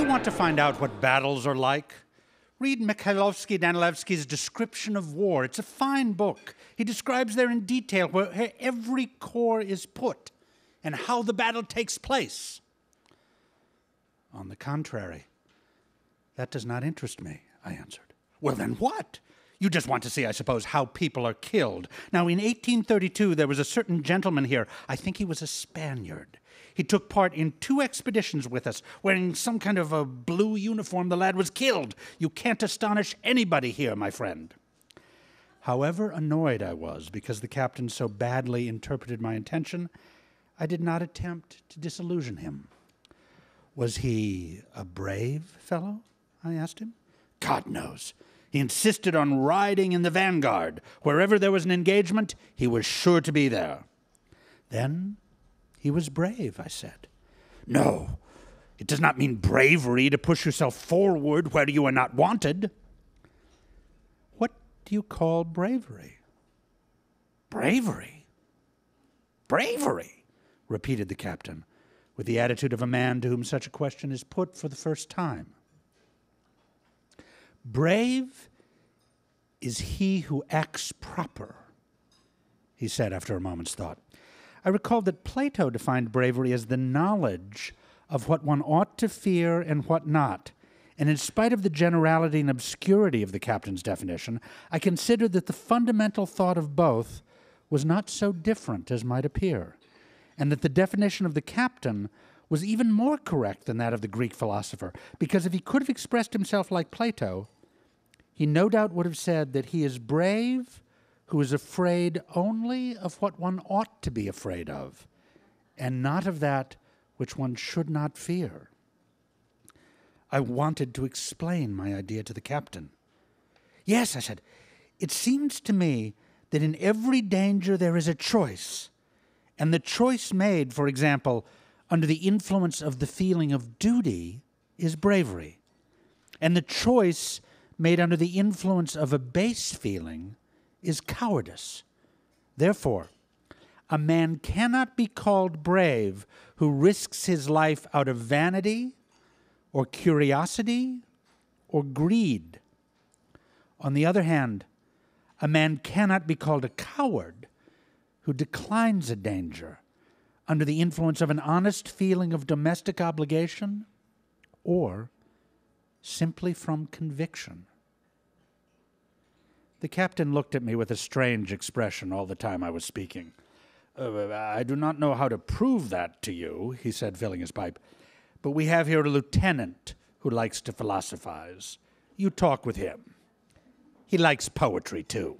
you want to find out what battles are like? Read Mikhailovsky-Danilevsky's Description of War. It's a fine book. He describes there in detail where every corps is put and how the battle takes place. On the contrary, that does not interest me, I answered. Well, then what? You just want to see, I suppose, how people are killed. Now, in 1832, there was a certain gentleman here. I think he was a Spaniard. He took part in 2 expeditions with us. Wearing some kind of a blue uniform, the lad was killed. You can't astonish anybody here, my friend. However annoyed I was because the captain so badly interpreted my intention, I did not attempt to disillusion him. Was he a brave fellow? I asked him. God knows. He insisted on riding in the vanguard. Wherever there was an engagement, he was sure to be there. Then he was brave, I said. No, it does not mean bravery to push yourself forward where you are not wanted. What do you call bravery? Bravery? Bravery, repeated the captain, with the attitude of a man to whom such a question is put for the first time. Brave is he who acts proper, he said after a moment's thought. I recalled that Plato defined bravery as the knowledge of what one ought to fear and what not, and in spite of the generality and obscurity of the captain's definition, I considered that the fundamental thought of both was not so different as might appear, and that the definition of the captain was even more correct than that of the Greek philosopher, because if he could have expressed himself like Plato, he no doubt would have said that he is brave who is afraid only of what one ought to be afraid of, and not of that which one should not fear. I wanted to explain my idea to the captain. Yes, I said, it seems to me that in every danger there is a choice, and the choice made, for example, under the influence of the feeling of duty is bravery, and the choice made under the influence of a base feeling is cowardice. Therefore, a man cannot be called brave who risks his life out of vanity or curiosity or greed. On the other hand, a man cannot be called a coward who declines a danger under the influence of an honest feeling of domestic obligation or simply from conviction. The captain looked at me with a strange expression all the time I was speaking. I do not know how to prove that to you, he said, filling his pipe, but we have here a lieutenant who likes to philosophize. You talk with him. He likes poetry, too.